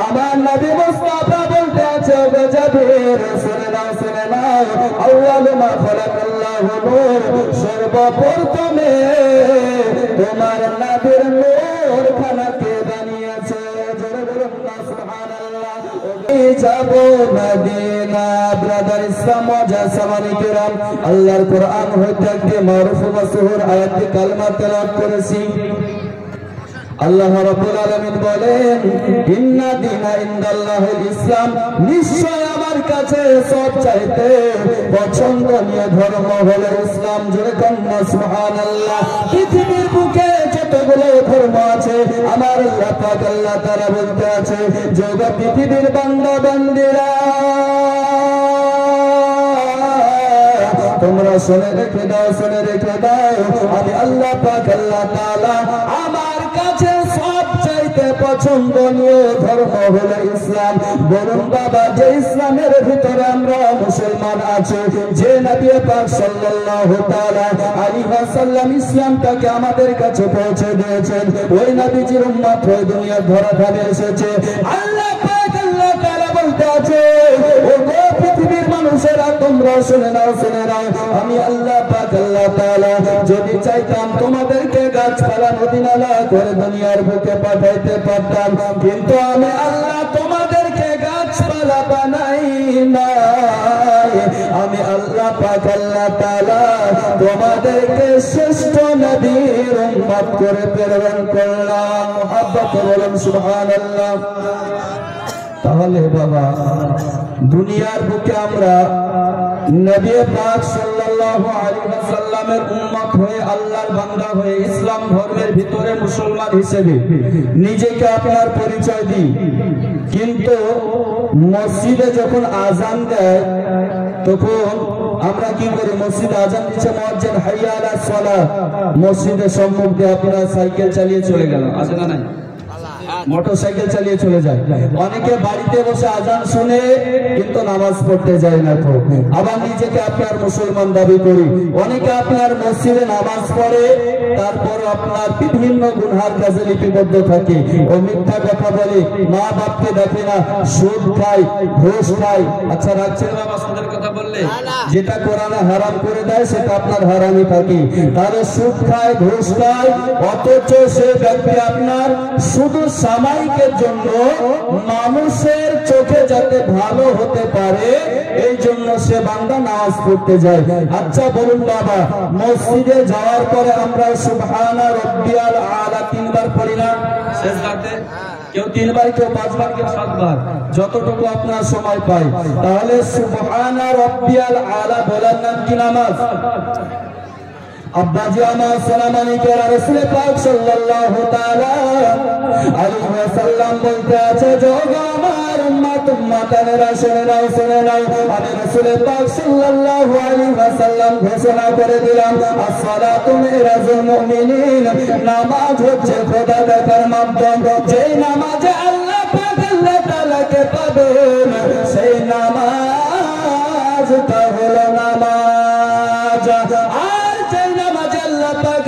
আমার নবী মুস্তাফা বলতে আছে ওগো জাবির শুনে নাও আউয়ালু মা খালাকাল্লাহু নূর সর্বপ্রথমে তোমার নবীর নূর খানাকে বানিয়েছে জোরে বলুন না সুবহানাল্লাহ যাব মদিনা ব্রাদার ইসলাম জাসামানি কিরাম আল্লাহর কোরআন হইতে একটি মারুফ মাসহুর আয়াত কালমা তেলাওয়াত করেছি আল্লাহ রাব্বুল আলামিন বলেন ইন্না দীনা ইনদাল্লাহিল ইসলাম নিশ্চয় আমার কাছে সবচাইতে পছন্দনীয় ধর্ম হলো ইসলাম জোরে কন্না সুবহানাল্লাহ পৃথিবীর বুকে যতগুলো ধর্ম আছে আমার আল্লাহ পাক আল্লাহ তাআলা বলতে আছে যে পৃথিবীর বান্দা বান্দীরা তোমরা শুনে রেখে দাও আমি আল্লাহ পাক আল্লাহ তাআলা আমার কাছে সবচাইতে পছন্দনীয় ধর্ম হলো ইসলাম বলুন বাবা যে ইসলামের ভিতরে আমরা মুসলমান আছি যে নবী পাক সাল্লাল্লাহু তাআলা আলাইহি ওয়াসাল্লাম ইসলামটাকে আমাদের কাছে পৌঁছে দিয়েছেন ওই নবীজির উম্মত হয়ে দুনিয়ার ধরাধামে এসেছে আল্লাহ পাক আল্লাহ তাআলা বলতে আছে ও পৃথিবীর মানুষেরা তোমরা শুনে নাও আমি আল্লাহ পাক আল্লাহ তাআলা যদি চাইতাম তোমাদেরকে গাছপালা নদী নালা করে দুনিয়ার বুকে পাঠাইতে পারতাম কিন্তু আমি আল্লাহ তোমাদেরকে গাছপালা বানাই নাই আমি আল্লাহ পাক আল্লাহ তাআলা তোমাদেরকে শ্রেষ্ঠ নবীর উম্মত করে প্রেরণ করলাম মুহাব্বত বলুন সুবহানাল্লাহ তাহলে বাবা দুনিয়ার বুকে আমরা নবী পাক সাল্লাল্লাহু আলাইহি ওয়াসাল্লামের উম্মত হয়ে আল্লাহর বান্দা হয়ে ইসলাম ধর্মের ভিতরে মুসলমান হিসেবে নিজেকে আপনার পরিচয় দিই কিন্তু মসজিদে যখন আযান দেয় তখন আমরা কি করি মসজিদে আযান দিচ্ছে মুয়াজ্জিন হাইয়া আলাস সালাহ মসজিদের সম্মুখ দিয়ে আপনারা সাইকেল চালিয়ে চলে গেল আছে না নাই মোটরসাইকেল চালিয়ে চলে যায় অনেকে বাড়িতে বসে আযান শুনে কিন্তু নামাজ পড়তে যায় না তো আবার নিজেকে আপনার মুসলমান দাবি করি অনেকে আপনার মসজিদে নামাজ পড়ে তারপর আপনার বিভিন্ন গুনাহের কাজে লিপিবদ্ধ থাকে ও মিথ্যা কথা বলে মা বাপকে দেখে না সুদ খায় ঘুষ খায় আচ্ছা রাখছেন বাবা সুদের কথা বললে যেটা কোরআনে হারাম করে দেয় সেটা আপনার হারামই থাকে তাহলে সুদ খায় ঘুষ খায় অথচ সে ব্যক্তি আপনার শুধু সামায়িকের জন্য মানুষের চোখে যাতে ভালো হতে পারে এই জন্য সে বান্দা নামাজ পড়তে যায় আচ্ছা বলুন বাবা মসজিদে যাওয়ার পরে আমরা সুবহানা রাব্বিয়াল আলা তিনবার পড়ি না সিজদাতে কেউ তিনবার কেউ পাঁচবার কেউ সাতবার যতটুকু আপনার সময় পায় তাহলে সুবহানা রাব্বিয়াল আলা বলার নাম কি নামাজ আব্বাজি আমার সালামানি কেরা রাসূল পাক সাল্লাল্লাহু তাআলা আলাইহি ওয়াসাল্লাম বলতে আছে যোগ আমার উম্মতেরা শুনে নাও আমি রাসূল পাক সাল্লাল্লাহু আলাইহি ওয়াসাল্লাম ঘোষণা করে দিলাম আসসালাতু মিরাজুল মুমিনিন নামাজ হচ্ছে খোদা দেখার মাধ্যম যেই নামাজে আল্লাহ পাক আল্লাহ তাআলাকে পাবেন সেই নামাজটা হলো নামাজ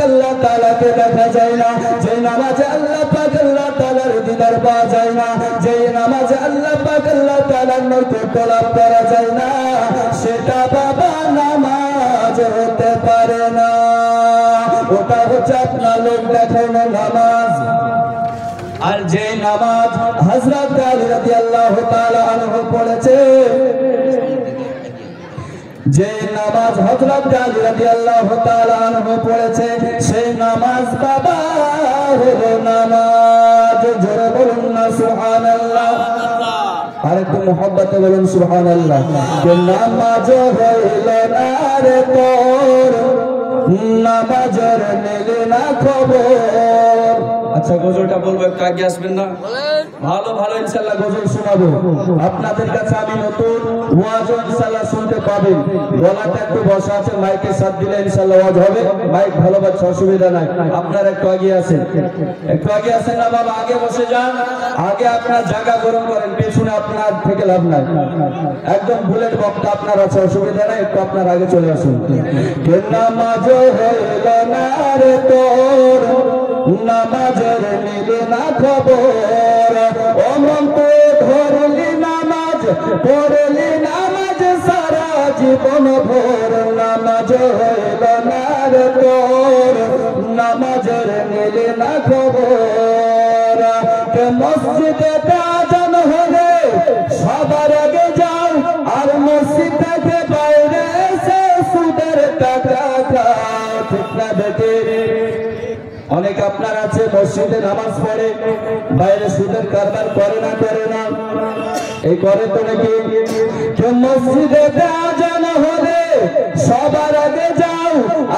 আল্লাহ তাআলাকে দেখা যায় না যে নামাজে আল্লাহ পাক আল্লাহ তাআলার দিদার পাওয়া যায় না যে নামাজে আল্লাহ পাক আল্লাহ তাআলার নৈকট্য লাভ করা যায় না সেটা বাবা নামাজ হতে পারে না ওটা হচ্ছে আপনার লোক দেখানো নামাজ আর যে নামাজ হযরত আলী রাদিয়াল্লাহু তাআলা আনহু পড়েছে যে নামাজ হযরত আলী রাদিয়াল্লাহু তাআলা আনহু পড়েছে সেই নামাজ বাবা হলো নামাজ জোরে বলুন না সুবহানাল্লাহ আরেকটু মুহাব্বতে বলুন সুবহানাল্লাহ যে নামাজ হইল না রে তোর নামাজের নিলে না খবর আচ্ছা গজলটা বলবো একটু আগে আসবেন না ভালো ভালো ইনশাআল্লাহ গজল শোনাবো আপনাদের কাছে আমি নতুন ওয়াজ ইনশাআল্লাহ শুনতে পাবেন গলাটা একটু বসা আছে মাইকে সাথ দিলে ইনশাআল্লাহ ওয়াজ হবে মাইক ভালো বাজছে অসুবিধা নাই আপনারা একটু আগে আসেন না বাবা আগে বসে যান আগে আপনার জায়গা গরম করেন পেছনে আপনার থেকে লাভ নাই একদম বুলেট বক্তা আপনার আছে অসুবিধা নাই একটু আপনার আগে চলে আসুন কে নামাজ হইল না রে তোর নামাজের নিলে না খবর অনন্ত মসজিদে আজান হলে সবার আগে যাও, আর মসজিদ থেকে বাইরে এসে সুদের টাকা খাও। ঠিক না বেটে? অনেক আপনার আছে মসজিদে নামাজ পড়ে, বাইরে সুদের কারবার করে না? করে না? এই করে তো নাকি? মসজিদে আজান হলে সবার আগে যাও,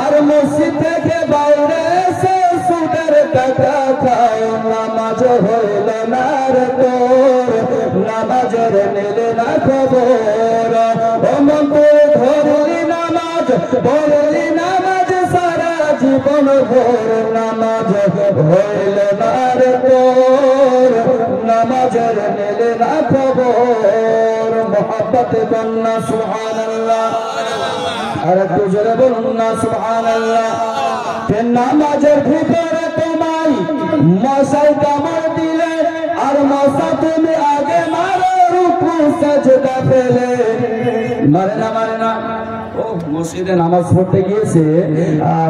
আর মসজিদ থেকে বাইরে এসে সুদের টাকা খাও। নামাজ হইল না রে তোর, নামাজের নিলে না খবর। ও মন ধরলি নামাজ, পড়লি নামাজ সারা জীবন ভোর। নামাজ হইল না রে তোর, নামাজের নিলে না খবর। মোহাব্বতে বন্যা সুবহানাল্লাহ, আর একটু জোরে বলুন না সুবহানাল্লাহ। নামাজের ভিতরে তোমায় মশাই কামড় দিলে, আর মশা তুমি আগে মারো রুকু সাজদা ফেলে। মারে না? মারে না? ও মসজিদে নামাজ পড়তে গিয়েছে,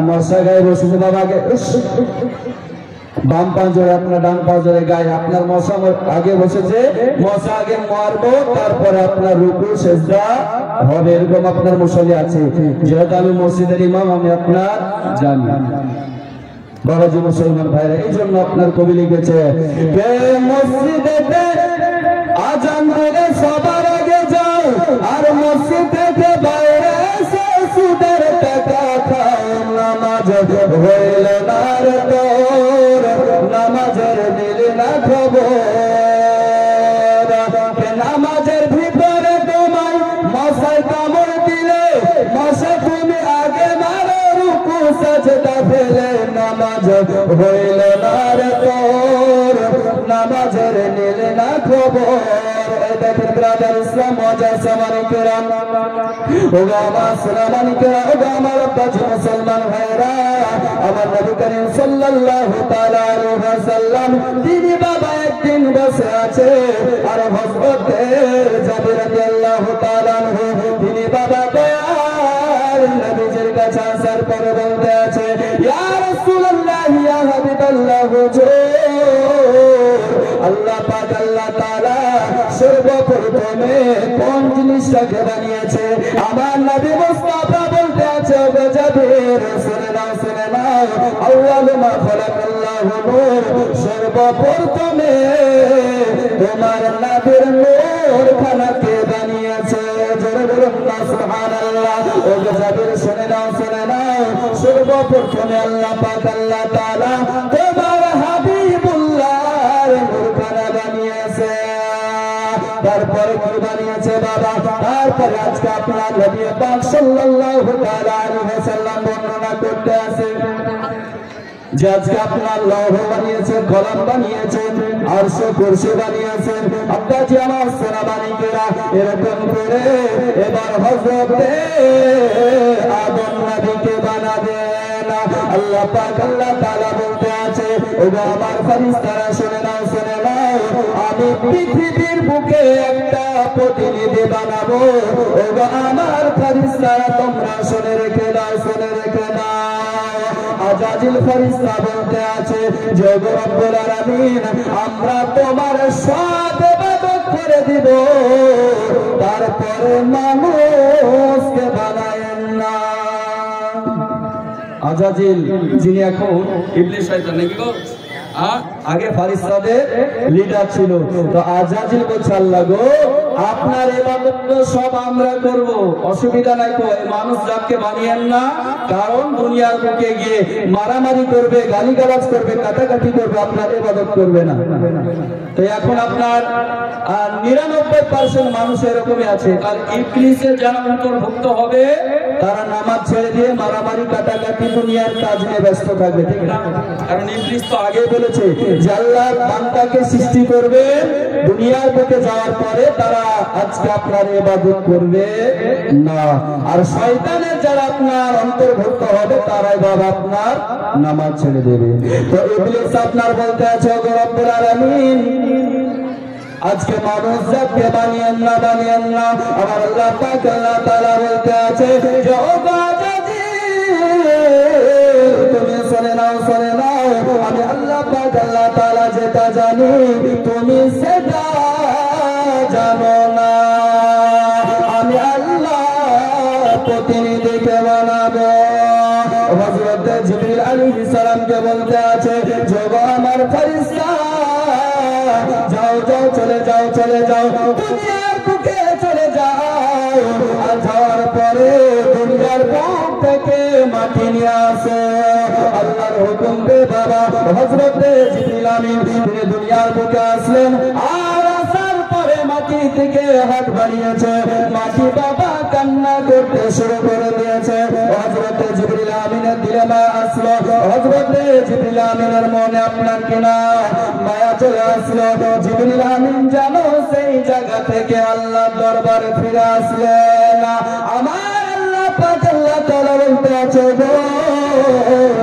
মশা গায়ে বসেছে, বাবাকে বাম পাঁজরে আপনার ডান পাঁজরে গায়ে আপনার মশা আগে বসেছে, মশা আগে মারবো, তারপরে আপনার রুকু সেজদা হবে। এরকম আপনার মুসল্লি আছে। যেহেতু আমি মসজিদের ইমাম, আমি আপনার জানি। বাবাজি মুসলমান ভাইরা, এই জন্য আপনার কবি লিখেছে, মসজিদে আজান দিলে সবার আগে যাও, আর মসজিদ থেকে বাইরে এসে সুদের টাকা খাও। নামাজ হইল না রে তোর, নামাজের নিলে না খবর। নামাজের ভিতরে তোমায় মশাই কামড় দিলে, মশা তুমি আগে মারো রুকু সাজদা ফেলে। নামাজ হইল না রে তোর, নামাজের নিলে না খবর। দেখেন ব্রাদার ইসলাম মজার সামানি কেরাম, ও আমার সালামানি কেরাম, ও আমার আব্বাজি মুসলমান ভাইরা, আমার নবী করিম সাল্লাল্লাহু তাআলা আলাইহি ওয়াসাল্লাম তিনি বাবা একদিন বসে আছে, আর হযরত জাবির রাদিয়াল্লাহু তাআলা আনহু তিনি বাবা দয়াল নবীজির কাছে আসার পরে বলতে আছে, ইয়া রাসূলুল্লাহ, ইয়া হাবিবাল্লাহ, হুজুর আল্লাহ পাক আল্লাহ তাআলা সর্বপ্রথমে কোন জিনিসটাকে বানিয়েছে? আমার নবী মুস্তাফা বলতে আছে, ও জাবির শুনে নাও, শুনে নাও, আউয়ালু মা খালাকাল্লাহু নূর, সর্বপ্রথমে তোমার নবীর নূর খানাকে বানিয়েছে। জোরে বলুন না সুবহানাল্লাহ। ও জাবির শুনে নাও, শুনে নাও, সর্বপ্রথমে আল্লাহ পাক আল্লাহ তাআলা তোমার হাবিবুল্লাহর নূর খানা বানিয়েছে। তারপরে কি বানিয়েছে বাবা? তারপরে আজকে আপনার নবী পাক সাল্লাল্লাহু তাআলা আলাইহি ওয়াসাল্লাম বর্ণনা করতে আছে যে আজকে আপনার লৌহ বানিয়েছেন, কলম বানিয়েছেন, আরশ কুরসি বানিয়েছেন। আব্বাজি আমার সোনামানিকেরা, এরকম করে এবার হযরত আদম নবীকে বানাবেন। আল্লাহ পাক আল্লাহ তাআলা বলতে আছে, ও আমার ফেরেশতারা শুনে নাও, শুনে নাও, আমি পৃথিবীর বুকে একটা প্রতিনিধি বানাবো। ও আমার ফেরেশতারা তোমরা শুনে রেখে দাও, শুনে রেখে দাও। আজাজিল ফেরেশতা বলতে আছে, যে রব্বুল আলামিন আমরা তোমার সব ইবাদত করে দিব, তারপরে মানুষকে বানায়েন না। আজাজিল যিনি এখন ইবলিস শয়তান নাকি গো, আগে ফেরেশতাদের লিডার ছিল, তো আজাজিল বলছে, আল্লাহ গো আপনার ইবাদত তো সব আমরা করব, অসুবিধা নাই, তো মানুষ জাতকে বানিয়েন না, কারণ দুনিয়ার বুকে গিয়ে মারামারি করবে, গালিগালাজ করবে, কাটাকাটি করবে, আপনার ইবাদত করবে না। তো এখন আপনার 99% মানুষ এরকমই আছে, আর ইবলিসের যারা অন্তর্ভুক্ত হবে তারা নামাজ ছেড়ে দিয়ে মারামারি কাটাকাটি দুনিয়ার কাজ নিয়ে ব্যস্ত থাকবে, ঠিক না? কারণ ইবলিস তো আগে বলেছে যে আল্লাহ বান্দাকে সৃষ্টি করবে, দুনিয়ার বুকে যাওয়ার পরে তারা আজকে আপনার ইবাদত করবে না। আর শয়তানের যারা আপনার অন্তর্ভুক্ত হবে তারাই বাবা আপনার নামাজ ছেড়ে দেবে। তো ইবলিস আপনার বলতে আছে, ও রব্বুল আলামিন আজকে মানুষ জাতকে বানিয়েন না, বানিয়েন না। আমার আল্লাহ পাক আল্লাহ তাআলা বলতে আছে, যে ও আজাজিল তুমি শুনে নাও, শুনে নাও, আমি আল্লাহ পাক আল্লাহ তাআলা যেটা জানি তুমি সেটা জানো না। আমি আল্লাহ প্রতিনিধিকে বানাবো। হযরত জিবরিল আলাইহিস সালামকে বলতে আছে, যোগো আমার ফেরেশতা, যাও যাও চলে যাও চলে যাও দুনিয়ার বুকে চলে যাও। আর যাওয়ার পরে দুনিয়ার বুক থেকে মাটি নিয়ে আসো। আল্লাহর হুকুম পে বাবা হযরত জিবরিল আমিন তিনি দুনিয়ার বুকে আসলেন। আর আসার পরে মাটি থেকে হাত বাড়িয়েছে, মাটি বাবা কান্না করতে শুরু করে দিয়েছে। হযরত জিবরিল আমিনের দিলে মায়া আসলো। হযরত জিবরিল আমিনের মনে আপনার কিনা মায়া চলে আসলো। জিবরিল আমিন জানো সেই জায়গা থেকে আল্লাহর দরবারে ফিরে আসলেন। আমার আল্লাহ পাক আল্লাহ তাআলা বলতে আছে, গো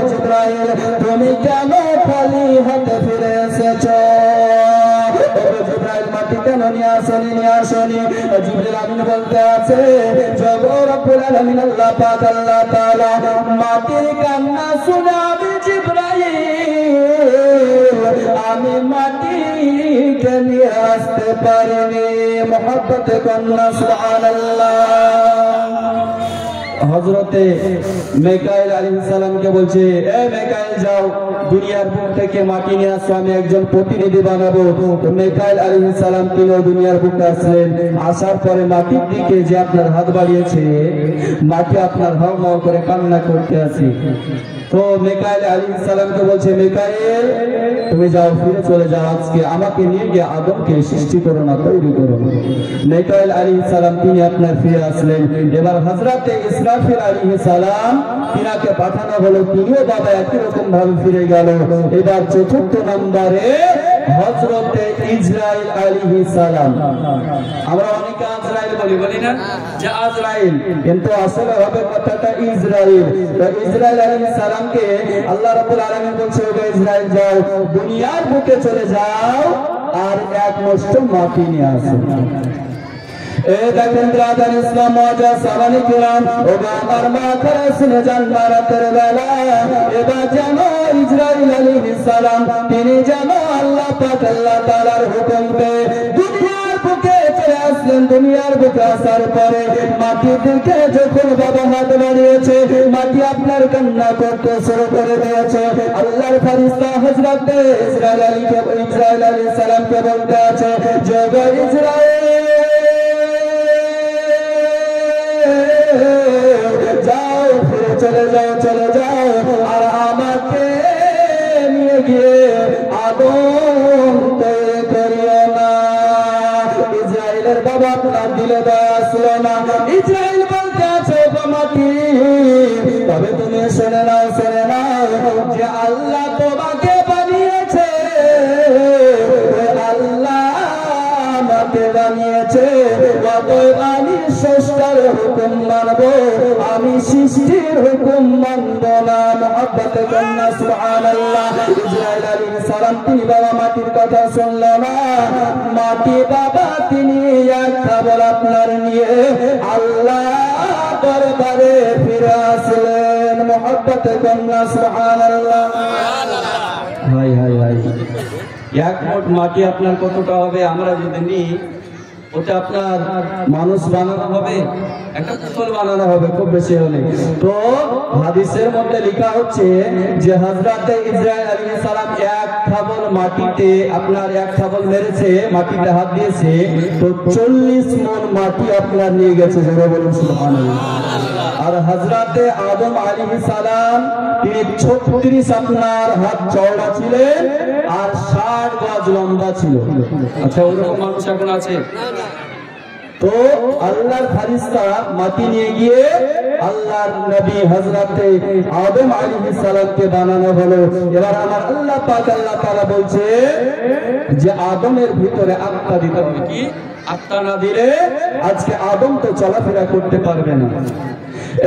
জিবরাইল তুমি কেন খালি হাতে ফিরে এসেছো? জিবরাইল মাটি কেন নিয়ে আসনি? জিবরিল আমিন বলতে আছে, জগো রব্বুল আলামিন আল্লাহ পাক আল্লাহ তাআলা মাটির কান্না শুনে আমি জিবরাইল আমি মাটিকে নিয়ে আসতে পারিনি। মুহাব্বতে কন্যা সুবহানাল্লাহ। হযরতে মিকাইল আলাইহিস সালামকে বলছে, এ মিকাইল যাও দুনিয়ার বুক থেকে মাটি নিয়ে আসো, আমি একজন প্রতিনিধি বানাবো। তো মিকাইল আলাইহিস সালাম তিনি দুনিয়ার বুকে আসলেন। আসার পরে মাটির দিকে যে আপনার হাত বাড়িয়েছে, মাটি আপনার হাও মাও করে কান্না করতে আছে। তো মিকাইল আলাইহিস সালামকে বলছে, মিকাইল তুমি যাও ফিরে চলে যাও, আজকে আমাকে নিয়ে গিয়ে আদমকে সৃষ্টি করো না, তৈরি করো। মিকাইল আলাইহিস সালাম তিনি আপনার ফিরে আসলেন। এবার হযরতে ইসরাফিল আলাইহিস সালাম তিনাকে পাঠানো হলো, তিনিও বাবা একই রকম ভাবে ফিরে গেল। এবার চতুর্থ নম্বরে হযরতে ইসরাইল আলাইহিস সালাম। আমরা অনেকে আজরাইল বলি না, যে আজরাইল, কিন্তু আসলে হবে কথাটা ইসরাইল। তো ইসরাইল আলাইহিস সালামকে আল্লাহ রাব্বুল আলামিন বলছে, ওগো ইসরাইল যাও দুনিয়ার বুকে চলে যাও আর এক মুষ্ঠ মাটি নিয়ে আসো। দেখেন ব্রাদার ইসলাম ওয়াজা সালানি কিরাম, ওগো আমার মা করে শুনে যান রাতের বেলা। এবার জানো ইসরাইল আলাইহিস সালাম তিনি জানো আল্লাহ পাক আল্লাহ তাআলার হুকুম পেয়ে দুনিয়ার বুকে চলে আসলেন। দুনিয়ার বুকে আসার পরে মাটির দিকে যখন বাবা হাত বাড়িয়েছে, মাটি আপনার কান্না করতে শুরু করে দিয়েছে। আল্লাহর ফেরেশতা হযরত ইসরাইল আলাইহিস সালামকে বলতে আছে, জগো ইসরাইল যাও ফিরে চলে যাও চলে যাও আর আমাকে নিয়ে গিয়ে আদম তৈরি করিও না। ইসরাইলের বাবা আপনার দিলে দয়া আসলো না। ইসরাইল বলতে আছে, মাটি তবে তুমি শুনে নাও যে আল্লাহ তোমাকে বানিয়েছে, আল্লাহ আমাকে বানিয়েছে, আমি স্রষ্টার হুকুম মানবো, আমি সৃষ্টির হুকুম মানব না। মুহাব্বতে কন্যা সুবহানাল্লাহ। ইসরাইল আলাইহিস সালাম তিনি বাবা মাটির কথা শুনল না। মাটি বাবা তিনি এক খবর আপনার নিয়ে আল্লাহ দরবারে ফিরে আসলেন। মুহাব্বতে কন্যা সুবহানাল্লাহ। হাই হাই হাই, এক মোট মাটি আপনার কতটা হবে আমরা যদি নিই, ওটা আপনার মানুষ বানানো হবে, একটা পুতুল বানানো হবে খুব বেশি হলে। তো হাদিসের মধ্যে লেখা হচ্ছে যে হযরতে ইসরাইল আলাইহিস সালাম এক খাবল মাটিতে আপনার এক খাবল মেরেছে, মাটিতে হাত দিয়েছে, তো 40 মণ মাটি আপনার নিয়ে গেছে। জোরে বলুন সুবহানাল্লাহ। আর হযরতে আদম আলাইহিস সালাম তিনি 36 আপনার হাত চওড়া ছিলেন আর 60 গজ লম্বা ছিল। আচ্ছা ওরকম মানুষ এখন আছে? তো আল্লাহর ফেরেশতা মাটি নিয়ে গিয়ে আল্লাহর নবী হযরতে আদম আলাইহিস সালামকে বানানো হলো। এবার আমার আল্লাহ পাক আল্লাহ তাআলা বলছে যে আদমের ভিতরে আত্মা দিতে হবে। কি আত্মা না দিলে আজকে আদম তো চলাফেরা করতে পারবে না।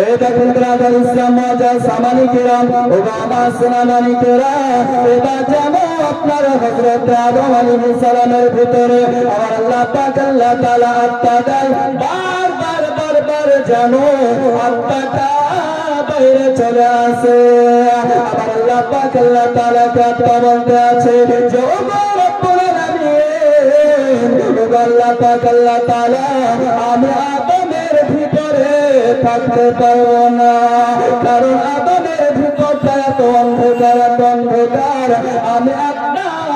এই দেখুন ব্রাদার ইসলাম ওয়াজা সামানি কিরাম, ও বাবা সুনানি কিরাম, এবার জানো আপনার হযরত আদম আলাইহিস সালামের ভিতরে আমার আল্লাহ পাক আল্লাহ তাআলা আত্মা দেয়। বারবার জানো আত্মাটা বাইরে চলে আসে। আবার আল্লাহ পাক আল্লাহ তাআলা কথা বলতে আছে যে ও রব্বুল আলামিন, ও আল্লাহ পাক আল্লাহ তাআলা, আমি আদমের ভিতরে থাকতে পারবো না, কারণ আদমের ভিতরটা এত অন্ধকার, এত অন্ধকার, আমি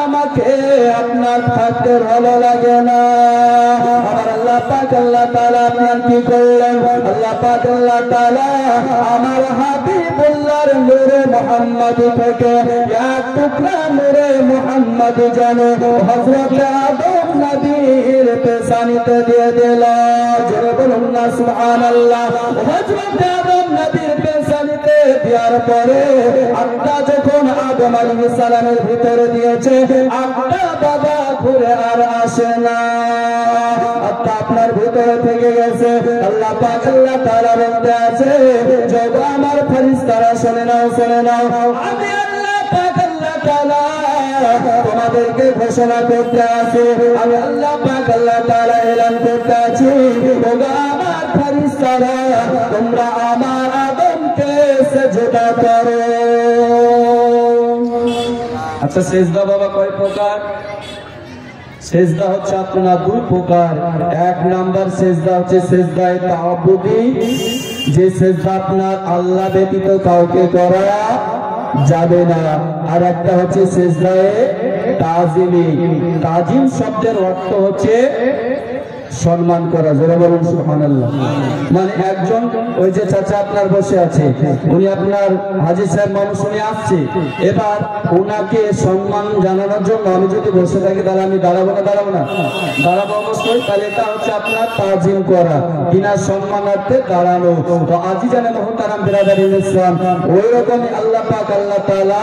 আমাকে আপনার থাকতে ভালো লাগে না। আবার আল্লাহ পাক আল্লাহ তাআলা আপনার কি করলেন? আল্লাহ পাক আল্লাহ তাআলা আমার হাবিবুল্লাহর নূরে মুহাম্মদ থেকে এক টুকরা নূরে মুহাম্মদ যেন হযরত আদম নবীর পেছানিতে দিয়ে দিল। জোরে বলুন না সুবহানাল্লাহ। হযরত আদম নবীর পেছানিতে দেওয়ার পরে আত্মা যখন আদম আলাইহিস সালামের ভিতরে দিয়েছে, আত্মা বাবা ঘুরে আর আসে না, আত্মা আপনার ভিতরে থেকে গেছে। আল্লাহ পাক আল্লাহ তাআলা বলতে আছে, যখন আমার ফেরেশতারা শুনে নাও, শুনে নাও, আমি আল্লাহ পাক আল্লাহ তাআলা তোমাদেরকে ঘোষণা করতে আছে, আমি আল্লাহ পাক আল্লাহ তাআলা এলান করতে আছি, তোমরা আমার ফেরেশতারা, তোমরা আমার আদমকে সিজদা করো। আচ্ছা, সিজদা বাবা কয় প্রকার? সিজদা হচ্ছে আপনার দুই প্রকার। এক নাম্বার সিজদা হচ্ছে সিজদায়ে তাআব্বুদি, যে সিজদা আপনার আল্লাহ ব্যতীত কাউকে করা যাবে না। আর একটা হচ্ছে সিজদায়ে তাজিমি। তাজিম শব্দের অর্থ হচ্ছে সম্মান করা। জোরে বলুন সুবহানাল্লাহ। মানে একজন ওই যে চাচা আপনার বসে আছে, উনি আপনার হাজী সাহেব মানুষ উনি আসছে, এবার ওনাকে সম্মান জানানোর জন্য আমি যদি বসে থাকি তাহলে আমি দাঁড়াবো না? দাঁড়াবো না? দাঁড়াবো অবশ্যই। তাহলে এটা হচ্ছে আপনার তাজিম করা, বিনা সম্মানার্থে দাঁড়ানো। তো আজিজানে মুহতারাম বিরাদারিন ইসলাম, ওই রকমই আল্লাহ পাক আল্লাহ তাআলা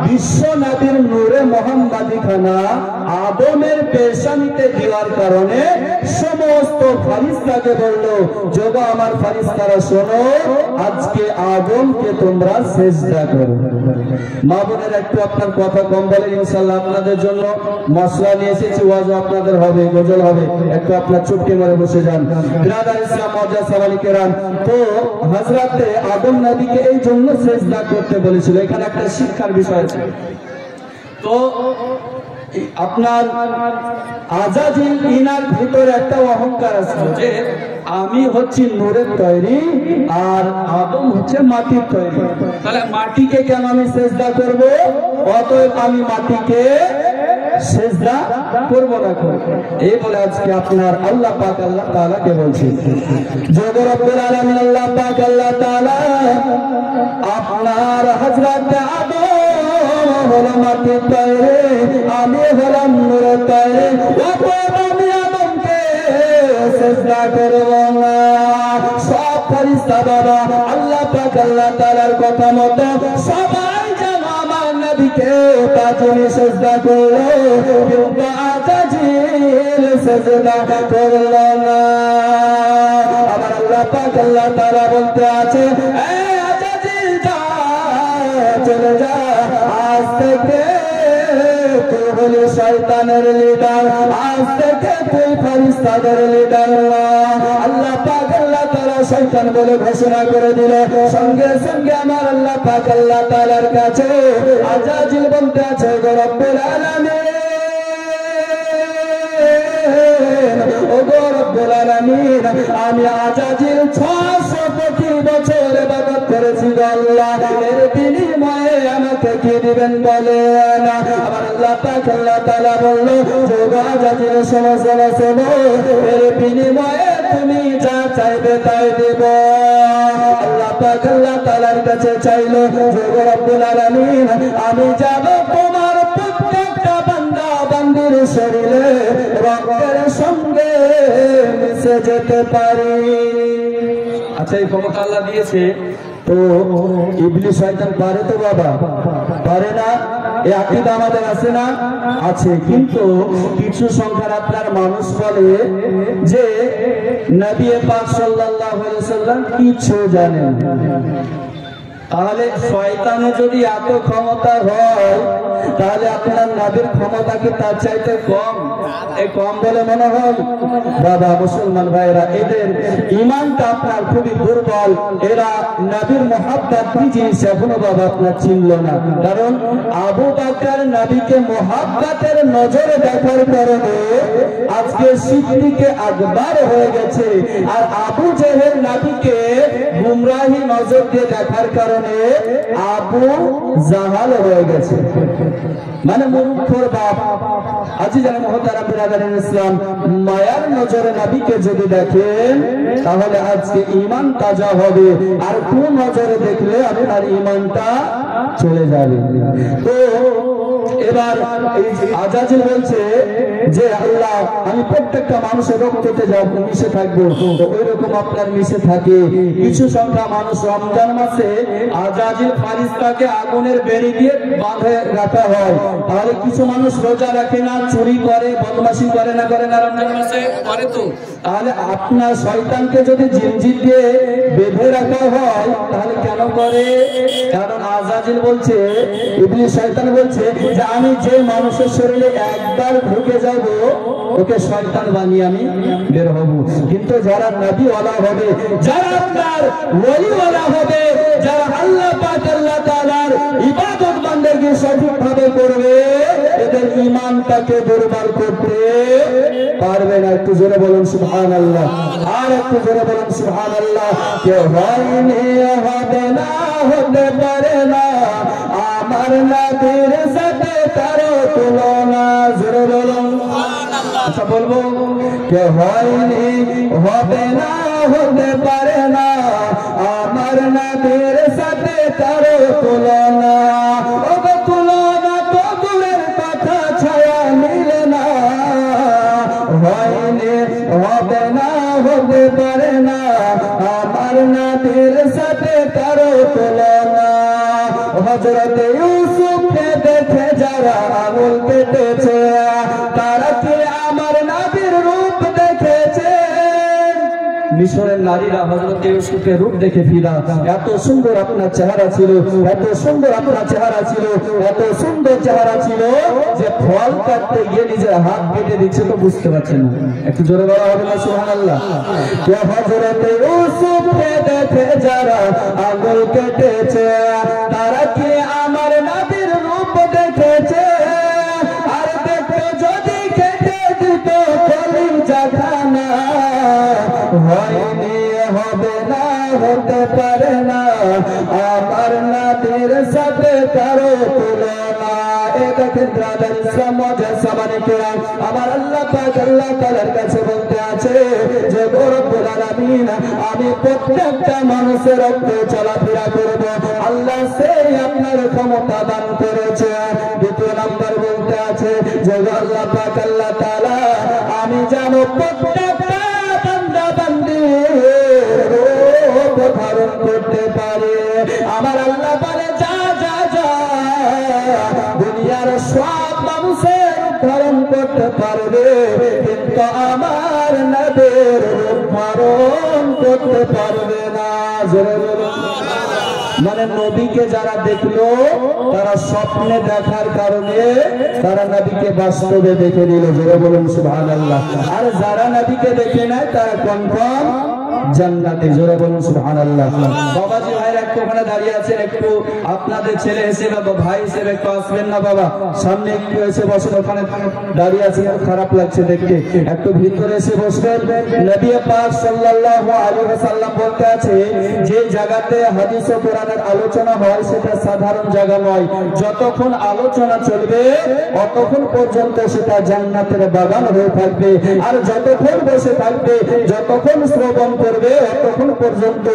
বিশ্ব নবীর নূরে মুহাম্মাদি খানা আদমের পেশানিতে দেওয়ার কারণে সমস্ত ফেরেশতাকে বললো, যোগ আমার ফেরেশতারা শোনো, আজকে আদমকে তোমরা সিজদা করো। মা বোনের একটু আপনার কথা কম বলে, ইনশাআল্লাহ আপনাদের জন্য মশলা নিয়ে এসেছি, ওয়াজও আপনাদের হবে, গজল হবে, একটু আপনার চুপকে মেরে বসে যান। বিরাদার ইসলাম মুআজ্জাজ সাওয়ালি কেরাম, তো হযরত আদম নবীকে এই জন্য সিজদা করতে বলেছিল। এখানে একটা শিক্ষার বিষয় আছে। তো আপনার আজাজিল ইনার ভিতরে একটা অহংকার আছে যে আমি হচ্ছি নূরের তৈরি আর আদম হচ্ছে মাটির তৈরি, তাহলে মাটিকে কেন আমি সিজদা করব? অতএব আমি মাটিকে সিজদা করব না। এই বলে আজকে আপনার আল্লাহ পাক আল্লাহ তাআলাকে বলছি, জগৎ রব্বুল আলামিন আল্লাহ পাক আল্লাহ তাআলা আপনার হযরত আদম হলো মাটির তৈরি, আমি হলাম নূরের তৈরি, অতএব আমি আদমকে সিজদা করব না। সব ফেরেশতা বাবা আল্লাহ পাক আল্লাহ তাআলার কথা মতো সবাই যেন আমার নবীকে তাজিমে সিজদা করলো, কিন্তু আজাজিল সিজদা করলো না। আবার আল্লাহ পাক আল্লাহ তাআলা বলতে আছে, এ আজাজিল যা, চলে যা, আজ থেকে তুই হলি শয়তানের লিডার, আজ থেকে তুই ফেরেশতাদের লিডার না। আল্লাহ পাক আল্লাহ তাআলা শয়তান বলে ঘোষণা করে দিল। সঙ্গে সঙ্গে আমার আল্লাহ পাক আল্লাহ তাআলার কাছে আজাজিল বলতে আছে, গো রব্বুল আলামিন, ও গো রব্বুল আলামিন, আমি আজাজিল 600 কোটি বছর ইবাদত করেছি গো আল্লাহ, এর বিনিময়ে আমাকে কি দিবেন বলেন? আবার আল্লাহ পাক আল্লাহ তাআলা বলল, যোগ আজাজিল শোনো শোনো শোনো, এর বিনিময়ে তুমি যা চাইবে তাই দেব। আল্লাহ পাক আল্লাহ তাআলার কাছে চাইলো, যোগ রব্বুল আলামিন, আমি যাব তোমার প্রত্যেকটা বান্দা বান্দির শরীরে রক্তের সঙ্গে মিশে যেতে পারি। আচ্ছা, এই ক্ষমতা আল্লাহ দিয়েছে, তো ইবলিস শয়তান পারে তো বাবা? পারে না। এই আকীদা আমাদের আছে না? আছে। কিন্তু কিছু সংখ্যার আপনার মানুষ বলে যে নবী পাক সাল্লাল্লাহু আলাইহি ওয়াসাল্লাম কিছু জানেন। তাহলে শয়তানে যদি এত ক্ষমতা হয় তাহলে আপনার নবীর ক্ষমতা কি তার চাইতে কম? এই কম বলে মনে হয়? বাবা মুসলমান ভাইরা, এদের ঈমানটা আপনার খুবই দুর্বল। এরা নবীর মুহাব্বত কি জিনিস এখনো বাবা আপনার চিনল না। কারণ আবু বকর নবীকে মুহাব্বতের নজরে দেখার কারণে আজকে সিদ্দিকে আকবর হয়ে গেছে, আর আবু জেহেল নবীকে গুমরাহি নজর দিয়ে দেখার কারণে আবু জাহাল হয়ে গেছে, মানে মূর্খর বাপ। আজি জানে মহতারাম বিরাদারিন ইসলাম, মায়ার নজরে নবীকে যদি দেখেন তাহলে আজকে ঈমান তাজা হবে, আর কোন নজরে দেখলে আপনার ঈমানটা চলে যাবে। তো এবার আজাজিল বলছে যে আল্লাহ আমি প্রত্যেকটা মানুষের রক্ততে যাবো মিশে থাকবো, তো ওই রকম আপনার মিশে থাকে। কিছু সংখ্যা মানুষ রমজান মাসে আজাজিল ফারিস্তাকে আগুনের বেড়ি দিয়ে বাঁধে রাখা হয়, তাহলে কিছু মানুষ রোজা রাখে না, চুরি করে, বদমাশি করে না রমজান মাসে করে, তো তাহলে আপনার শয়তানকে যদি জিনজির দিয়ে বেঁধে রাখা হয় তাহলে কেন করে? কারণ আজাজিল বলছে, ইবলিস শয়তান বলছে যে আমি যে মানুষের শরীরে একবার ঢুকে যাব ওকে শয়তান বানিয়ে আমি বের হব। কিন্তু যারা নবীওয়ালা হবে, যারা আপনার ওলিওয়ালা হবে, যারা আল্লাহ পাক আল্লাহ তাআলার ইবাদত বান্দাগি সঠিকভাবে করবে, এদের ঈমানটাকে দুর্বল করতে পারবে না। একটু জোরে বলুন সুবহানাল্লাহ, আর একটু জোরে বলুন সুবহানাল্লাহ। কে হয়নি, হবে না, হতে পারে না আমার নবীর সাথে কারো তুলনা। জোরে বলুন সুবহানাল্লাহ। আচ্ছা বলবো, কে হয়নি, হবে না, হতে পারে না আমার নবীর সাথে কারো তুলনা। ওগো তুলনা তো দূরের কথা, ছায়া মিলে না। হয়নি, হবে না, হতে পারে না আমার নবীর সাথে কারো তুলনা। হযরত ইউসুফকে দেখে যারা আঙুল কেটেছে, তারা কি আমার নবীর রূপ দেখেছে? মিশরের নারীরা হযরত ইউসুফের রূপ দেখে ফিদা। এত সুন্দর আপনার চেহারা ছিল, এত সুন্দর আপনার চেহারা ছিল, এত সুন্দর চেহারা ছিল যে ফল কাটতে গিয়ে নিজের হাত কেটে দিচ্ছে তো বুঝতে পারছেন না। একটু জোরে বলা হবে না সুবহানাল্লাহ। কে হযরত ইউসুফকে দেখে যারা আঙুল কেটেছে, তারা কি আমার নবীর রূপ দেখেছে? আর দেখতে যদি কেটে দিত কলিজা খানা। হয়নি, হবে না, হতে পারে না আমার নবীর সাথে কারো তুলনা। আমার আল্লাহ পাক আল্লাহ তাআলার কাছে বলতে আছে যে গো রব্বুল আলামিন, আমি প্রত্যেকটা মানুষের রক্ত চলাফেরা করব, আল্লাহ সেই আপনার ক্ষমতা দান করেছে। দ্বিতীয় নাম্বার বলতে আছে যে আল্লাহ পাক আল্লাহ তাআলা আমি জানো প্রত্যেকটা বান্দা বান্দির রূপ ধারণ করতে পারে। আমার আল্লাহ বলে যা যা যা, দুনিয়ার সব মানুষের ধারণ করতে পারবে, কিন্তু আমার নবীর রূপ ধারণ করতে পারবে না। জোরে বলুন। মানে নবীকে যারা দেখলো তারা স্বপ্নে দেখার কারণে তারা নবীকে বাস্তবে দেখে নিল। জোরে বলুন সুবহানাল্লাহ। আর যারা নবীকে দেখে নেয় তারা কনফার্ম জান্নাতে। জোরে বলুন সুবহানাল্লাহ। বাবাজি ভাইরা একটু ওখানে দাঁড়িয়ে আছেন, একটু আপনাদের ছেলে হিসেবে বা ভাই হিসেবে একটু আসবেন না বাবা, সামনে একটু এসে বসেন। ওখানে দাঁড়িয়ে আছেন, খারাপ লাগছে দেখতে, একটু ভিতরে এসে বসবেন। নবী পাক সাল্লাল্লাহু আলাইহি ওয়াসাল্লাম বলতে আছে যে জায়গাতে হাদিস ও কোরআনের আলোচনা হয় সেটা সাধারণ জায়গা নয়, যতক্ষণ আলোচনা চলবে ততক্ষণ পর্যন্ত সেটা জান্নাতের বাগান হয়ে থাকবে। আর যতক্ষণ বসে থাকবে, যতক্ষণ শ্রবণ করবে, ততক্ষণ পর্যন্ত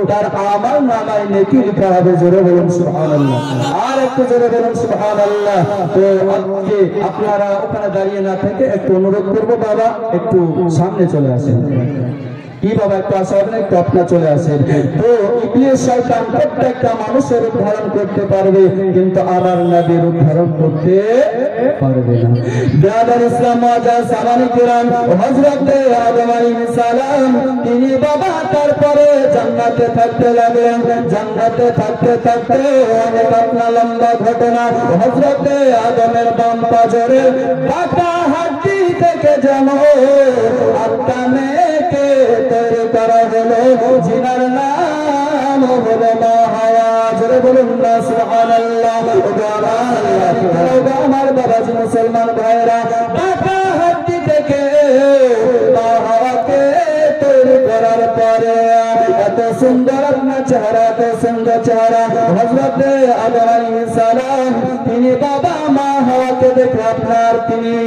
তার আমল নামায় নেকি লেখা হবে। জোরে বলুন সুবহানাল্লাহ। আর একটু জোরে বলুন সুবহানাল্লাহ। তো আজকে আপনারা ওখানে দাঁড়িয়ে না থেকে একটু অনুরোধ করব বাবা একটু সামনে চলে আসেন। কি বাবা একটু আসবেন, একটু আপনার চলে আসেন। তো ইবলিস শয়তান প্রত্যেকটা মানুষের উদ্ধারণ করতে পারবে, কিন্তু আমার নবীর উদ্ধারণ করতে পারবে না। ব্রাদার ইসলাম ওয়াজা সামানি কিরাম, হযরত আদম আলাইহিস সালাম তিনি বাবা তারপরে জান্নাতে থাকতে লাগলেন। জান্নাতে থাকতে থাকতে অনেক আপনার লম্বা ঘটনা। হযরত আদমের বাম পাজরে বাঁকা হাড্ডি থেকে যেন আত্মা মেয়েকে তৈরি করা হলো, জিনার নাম হলো মা হাওয়া। জোরে বলুন না সুবহানাল্লাহ। আমার বাবাজি মুসলমান ভাইরা, বাঁকা হাড্ডি থেকে মা হাওয়াকে তৈরি করার পরে এত সুন্দর আপনার চেহারা, এত সুন্দর চেহারা। হযরত আদম আলাইহিস সালাম তিনি বাবা মা হাওয়াকে দেখে আপনার তিনি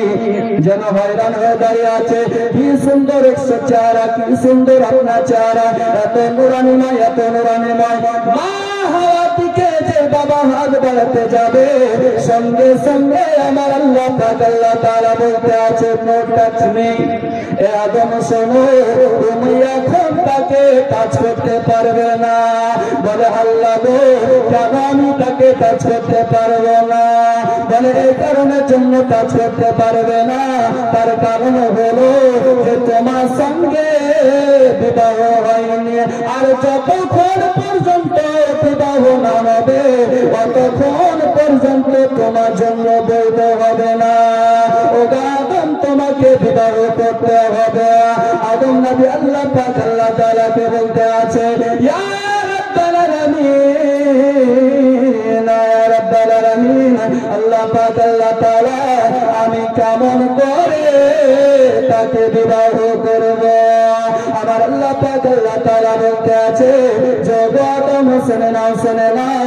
যেন হয়রান হয়ে দাঁড়িয়ে আছে। কি সুন্দর চেহারা, কি সুন্দর আপনার চেহারা, এত নুরানিময়, এত নুরানিময়। মা হাওয়া দিকে যে বাবা হাত বাড়াতে যাবে, সঙ্গে সঙ্গে আমার আল্লাহ পাক আল্লাহ তাআলা বলতে আছে, নো টাচ মি। এ আদম শোনো, তুমি এখন তাকে টাচ করতে পারবে না। বলে আল্লাহ গো, কেন আমি তাকে টাচ করতে পারবো না? বলে এই কারণের জন্য টাচ করতে পারবে না, তার কারণ হলো যে তোমার সঙ্গে বিবাহ হয়নি, আর যতক্ষণ পর্যন্ত বিবাহ না হবে ততক্ষণ পর্যন্ত তোমার জন্য বৈধ হবে না। ও আদম, তোমাকে বিবাহ করতে হবে। আদম নবী আল্লাহ পাক আল্লাহ তাআলাকে বলতে আছে, ইয়া রাব্বাল আলামিন, ইয়া রাব্বাল আলামিন, আল্লাহ পাক আল্লাহ তাআলা আমি কেমন করে তাকে বিবাহ করব? আমার আল্লাহ পাক আল্লাহ তাআলা বলতে আছে, যোগ আদম শুনে নাও, শুনে নাও,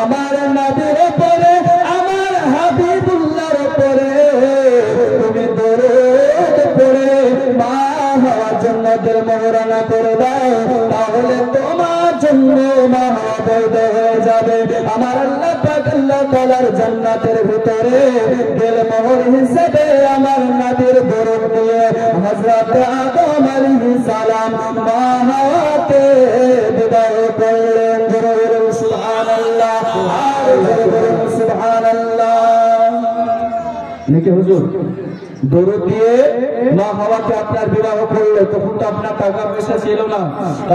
আমার নবীর উপরে, আমার হাবিবুল্লাহর উপরে তুমি দরুদ পড়ে মা হওয়ার জন্য দিল মোহরানা করে দাও, তাহলে তোমার জন্য মা হওয়া বৈধ হয়ে যাবে। আমার আল্লাহ পাক আল্লাহ তাআলার জান্নাতের ভিতরে দিল মোহর হিসেবে আমার নবীর দরুদ দিয়ে হযরত আদম আলাইহিস সালাম মা হাওয়াকে বিবাহ করলেন। সুবহানাল্লাহ, সুবহানাল্লাহ। নাকি হুজুর দরুদ দিয়ে মা হাওয়াকে আপনার বিবাহ করলো, তখন তো আপনার টাকা পয়সা ছিল না।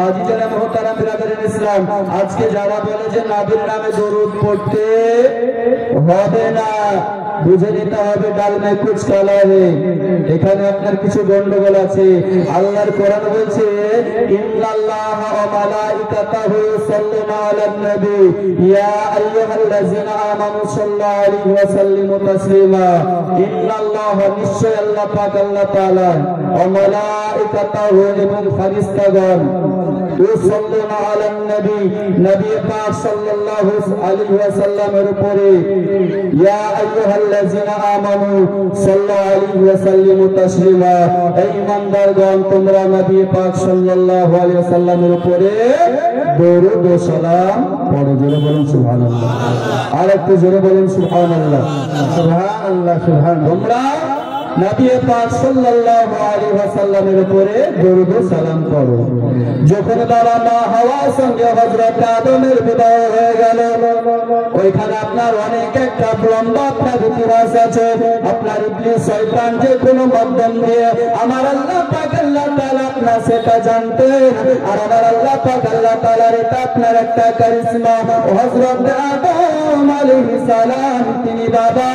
আজিজানে মুহতারাম বিরাদারিন ইসলাম, আজকে যারা বলে যে নবীর নামে দরুদ পড়তে হবে না, বুঝে নিতে হবে ডাল মে কুছ কালা হে। এখানে আপনার কিছু গন্ডগোল আছে। আল্লাহর কোরআন বলছে, ইন্নাল্লাহা ওয়া মালাইকাতাহু ইউসাল্লুনা আলান নবী ইয়া আইয়ুহাল্লাযিনা আমানু সাল্লু আলাইহি ওয়া সাল্লিমু তাসলিমা। ইন্নাল্লাহা, নিশ্চয় আল্লাহ পাক আল্লাহ তাআলা, ওয়া মালাইকাতাহু এবং ফেরেশতাগণ, ইউসাল্লুনা আলান নবী, নবী পাক সাল্লাল্লাহু আলাইহি ওয়া সাল্লামের উপরে, ইয়া আইয়ুহাল্লাযিনা আমানু সাল্লু আলাইহি ওয়া সাল্লিমু তাসলিমা, এই ইমানদারগণ তোমরা নবী পাক সাল্লাল্লাহু আলাইহি ওয়া সাল্লামের উপরে দরুদ ও সালাম পড়ো। জোরে বলুন সুবহানাল্লাহ। আর একটু জোরে বলুন সুবহানাল্লাহ, সুবহানাল্লাহ, সুবহানাল্লাহ। তোমরা নবী পাক সাল্লাল্লাহু আলাইহি ওয়াসাল্লামের উপরে দরুদ ও সালাম পড়ো। যখন বাবা মা হাওয়ার সঙ্গে হযরত আদমের বিবাহ হয়ে গেল, ওইখানে আপনার অনেক একটা লম্বা আপনার ইতিহাস আছে। আপনার ইবলিস শয়তান যে কোনো মাধ্যম দিয়ে আমার আল্লাহ পাক আল্লাহ তাআলা আপনার সেটা জানতেন, আর আমার আল্লাহ পাক আল্লাহ তাআলার এটা আপনার একটা কারিশমা। হযরত আদম আলাইহিস সালাম তিনি বাবা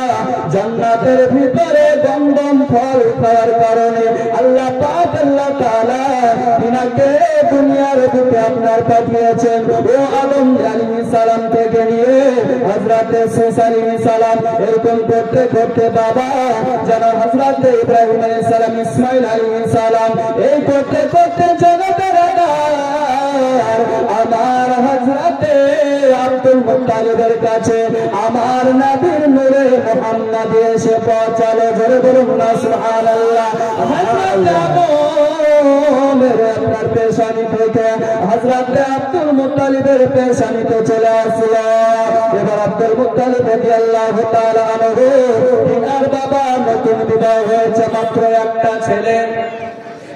জান্নাতের ভিতরে গন্ধম ফল খাওয়ার কারণে আল্লাহ পাক আল্লাহ তাআলা তিনাকে দুনিয়ার বুকে আপনার পাঠিয়েছেন। ও আদম আলাইহিস সালাম থেকে নিয়ে হযরত ঈসা আলাইহিস সালাম, এরকম করতে করতে বাবা যেন হযরত ইব্রাহিম আলাইহিস সালাম, ইসমাঈল আলাইহিস সালাম, এই করতে করতে জগতের আমার হযরত আব্দুল মুত্তালিবের কাছে আমার নবীর নূরে মুহাম্মদ এসে পৌঁছালো। জোরে বলুন না সুবহানাল্লাহ। হযরত আদমের আপনার পেশানি থেকে হযরত আব্দুল মুত্তালিবের পেশানিতে চলে আসলো। এবার আব্দুল মুত্তালিব রাদিয়াল্লাহু তাআলা আনহু, তিনার বাবা নতুন বিবাহ হয়েছে, মাত্র একটা ছেলে।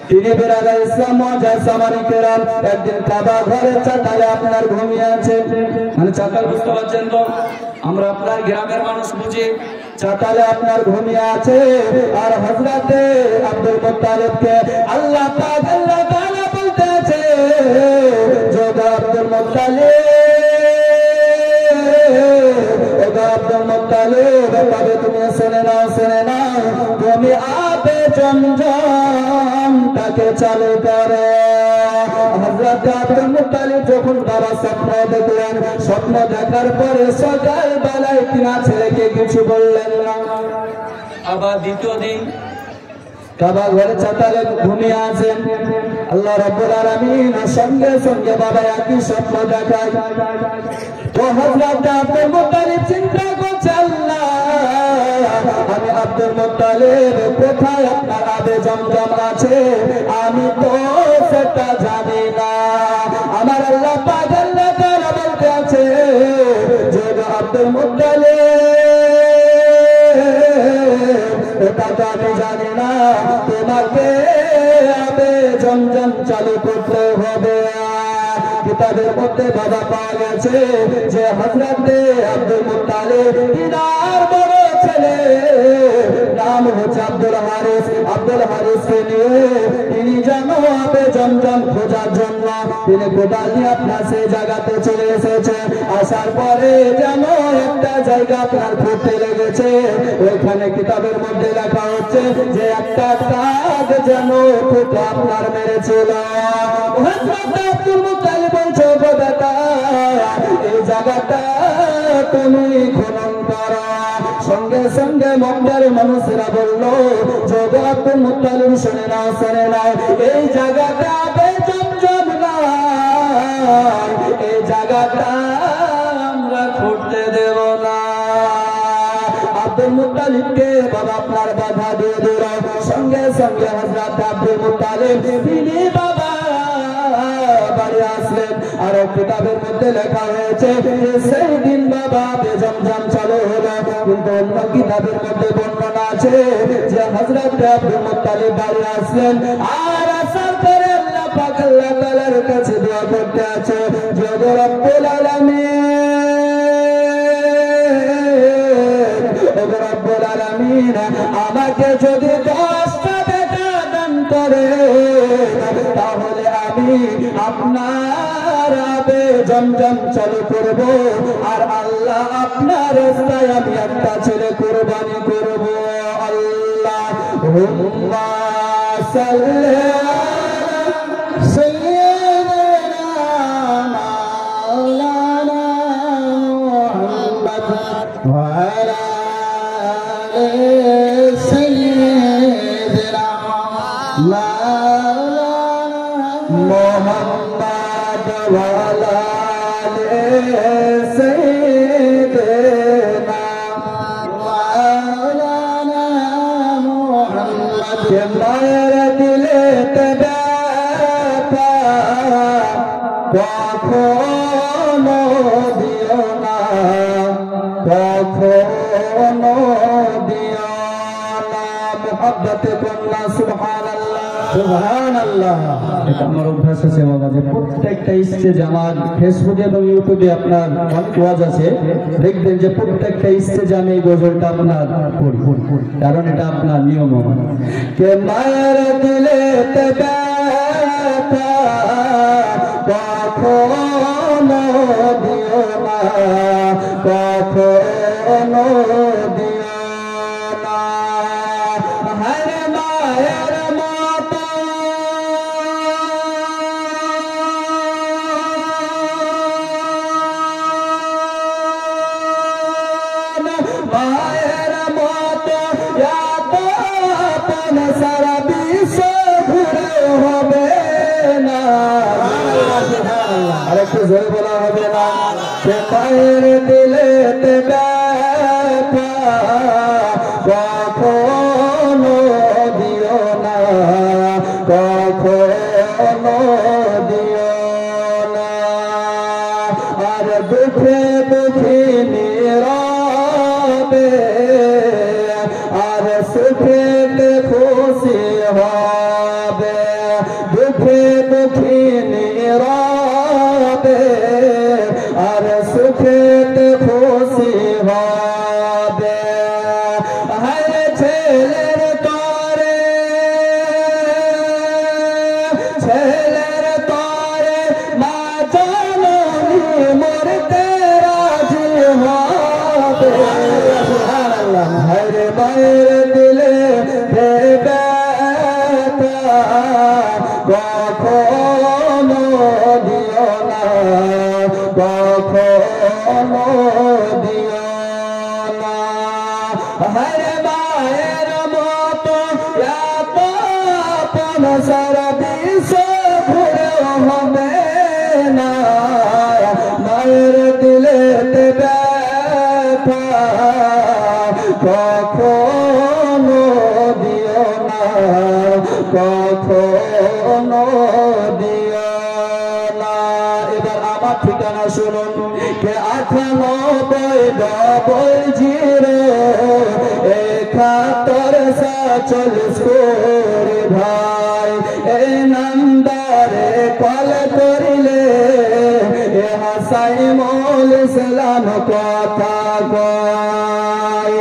তিনি বিরাদার ইসলাম মুআজ্জাজ সামানি কেরাম একদিন কাবা ঘরের চাতালে আপনার ঘুমিয়ে আছে, মানে চাতাল বুঝতে পারছেন তো, আমরা আপনার গ্রামের মানুষ বুঝি, চাতালে আপনার ঘুমিয়ে আছে। আর হযরতে আব্দুল মুত্তালিবকে আল্লাহ পাক আল্লাহ তাআলা বলতেছে, যোগ আব্দুল মুত্তালিব, আব্দুল মুত্তালিব, তবে তুমি শুনে নাও, তুমি আবে জমজমটাকে চালু করো। হযরত আব্দুল মুত্তালিব যখন বাবা স্বপ্ন দেখলেন, স্বপ্ন দেখার পরে সকাল বেলায় তিনা ছেলেকে কিছু বললেন না। আবার দ্বিতীয় দিন কাবা ঘরে চাতালে ঘুমিয়ে আছেন, আল্লাহ রাব্বুল আলামিন সঙ্গে সঙ্গে বাবা একই স্বপ্ন দেখায়। তো হযরত আব্দুল মুত্তালিব চিন্তা করছে, আল্লাহ আমি আব্দুল মুত্তালিব কোথায় আপনার আবে জমজম আছে, আমি তো সেটা জানি না। আমার আল্লাহ পাক আল্লাহ তাআলা বলতে আছে, যে আব্দুল মুত্তালিব এটা তো আমি জানি না, তোমাকে আবে জমজম চালু করতে হবে। কিতাবের মধ্যে বাবা পাওয়া গেছে যে হযরতে আব্দুল মুত্তালিব তিনার বড় ছেলে নাম হচ্ছে আব্দুল হারিস, আব্দুল হারিসকে নিয়ে তিনি যেন আবে জমজম খোঁজার জন্য তিনি কোদাল নিয়ে আপনার সেই জায়গাতে চলে এসেছে। আসার পরে যেন একটা জায়গা আপনার খুঁড়তে লেগেছে, ওইখানে কিতাবের মধ্যে লেখা হচ্ছে যে একটা কাক যেন ফুটো আপনার মেরেছিল। হযরত আব্দুল মুত্তালিব বলছে, বেটা এই জায়গাটা তুমি খনন করো। সঙ্গে সঙ্গে মক্কার মানুষেরা বলল, যোগ আব্দুল মুত্তালিব শুনে নাও, এই জায়গাটা আবে জমজম না, এই জায়গাটা আমরা খুঁড়তে দেব না। আব্দুল মুত্তালিবকে বাবা আপনার বাধা দিয়ে দিল। সঙ্গে সঙ্গে হযরত আব্দুল মুত্তালিব তিনি বাবা বাড়ি আসলেন। আর কিতাবের মধ্যে লেখা হয়েছে সেই দিন বাবা আবে জমজম চালু হলো। কিন্তু অন্য কিতাবের মধ্যে বর্ণনা আছে যে হযরত আব্দুল মুত্তালিব বাড়ি আসলেন, আর আসার পরে আল্লাহ পাক আল্লাহ তাআলার কাছে দোয়া করতে আছে, যে রব্বুল আলামিন আমাকে যদি 10টা বেটা দান করে, তাহলে আমি আপনার আবে জমজম চালু করব, আর আল্লাহ আপনার রাস্তায় আমি একটা ছেলে কুরবানি করব। আল্লাহুম্মা সাল্লি আলা সাইয়্যিদিনা মাওলানা মুহাম্মদ ওয়া আলা আলি সাইয়্যিদিনা মাওলানা মুহাম্মদ ওয়া আলা আলি সাইয়্যিদিনা মাওলানা মুহাম্মদ। কে মায়ের দিলেতে ব্যথা কখনো দিও না, কখনো দিও না। মুহাব্বতে কন্যা সুবহানাল্লাহ, সুবহানাল্লাহ। এটা আমার অভ্যাস আছে বাবা, যে প্রত্যেকটা স্টেজ আমার ফেসবুকে এবং ইউটিউবে আপনার অনেক ওয়াজ আছে, দেখবেন যে প্রত্যেকটা স্টেজে আমি এই গজলটা আপনার পড়ি, কারণ এটা আপনার নিয়ম। কে মায়ের দিলেতে ব্যথা কখনো দিও না, কখনো দিও না। হরে মায়ের মতো মায়ের মতো আপন সারা বিশ্ব ঘুরে হবে না। আরেকটু জোরে বলা হবে না। সে মায়ের দিলেতে ব্যথা কখনো দিও না, কখনো দিও না। আর দুঃখে দুঃখী নীরবে, আর সুখে খুশি হবে। দুঃখে দুঃখিনী রবে আর সুখেতে খুশি হবে। হায় ছেলের তরে মা জননী মরতে রাজি হবে। হায় মায়ের দিলে কখনো দিও না, কখনো দিও না। হরে মায়ের মতো এত আপন সারা বিশ্ব ঘুরে হবে না। মায়ের দিলে ব্যথা কখনো দিও না, কখনো দিও না। এবার আমার ঠিকানা শুনুন, কে 98 ভাই এই নাম্বারে কল করিলে এ হাসাইমুল ইসলাম কথা কয়।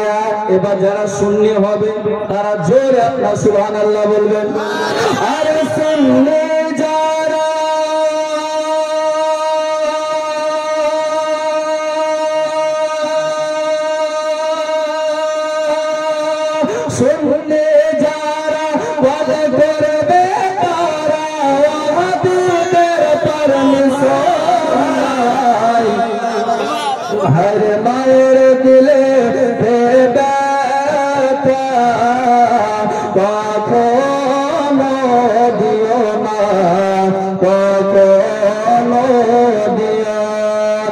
এবার যারা সুন্নি হবে তারা জোরে আপনার সুবহানাল্লাহ বলবেন। আর সুন্নি যারা সুন্নি যারা ওয়াজ করবে তারা ওয়াহাবীদের পারমিশন। হর মায়ের দিলে কখনো দিও না, কখনো দিও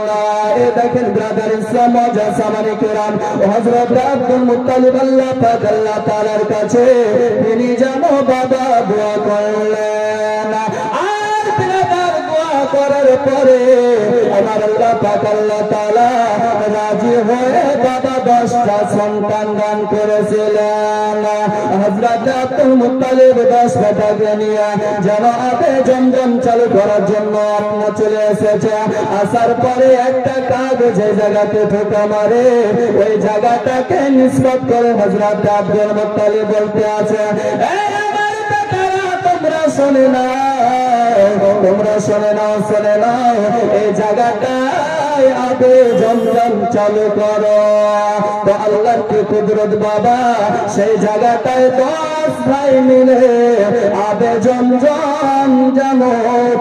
না। এ দেখেন ব্রাদার ইসলাম জাসামানি কেরাম হযরত আব্দুল মুত্তালিব আল্লাহ পাক আল্লাহ তাআলার কাছে তিনি যেন বাবা দোয়া করলেন। আর ব্রাদার দোয়া করার পরে আমার আল্লাহ পাক আল্লাহ তাআলা রাজি হয়ে বাবা 10টা সন্তান দান করেছিলেন। হযরত আব্দুল মুত্তালিব 10 বেটাকে নিয়ে যেন আবে জমজম চালু করার জন্য আপনার চলে এসেছে। আসার পরে একটা কাগজে জায়গাতে ঠোকা মারে, ওই জায়গাটাকে নিসবত করে হযরত আব্দুল মুত্তালিব বলতে আছে, এই আমার বেটারা তোমরা শুনে নাও, তোমরা শুনে নাও, শুনে নাও, এই জায়গাটায় আবে জমজম চালু করো। তো আল্লাহর কি কুদরত বাবা, সেই জায়গাটায় 10 ভাই মিলে আবে জমজম যেন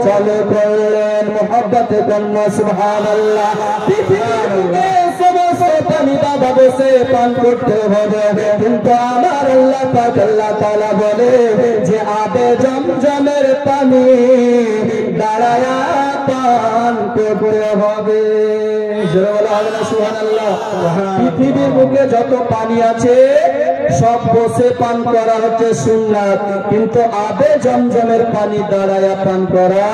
চালু করলেন। মুহাব্বতে কন্যা সুবহানাল্লাহ। পৃথিবীতে সমস্ত পানি বাবা বসে পান করতে হবে, কিন্তু আমার আল্লাহ পাক আল্লাহ তাআলা বলে যে আবে জমজমের পানি দাঁড়ায়া পান করতে হবে। সুবহানাল্লাহ। পৃথিবীর বুকে যত পানি আছে সব বসে পান করা হচ্ছে সুন্নাত, কিন্তু আবে জমজমের পানি দাঁড়ায়া পান করা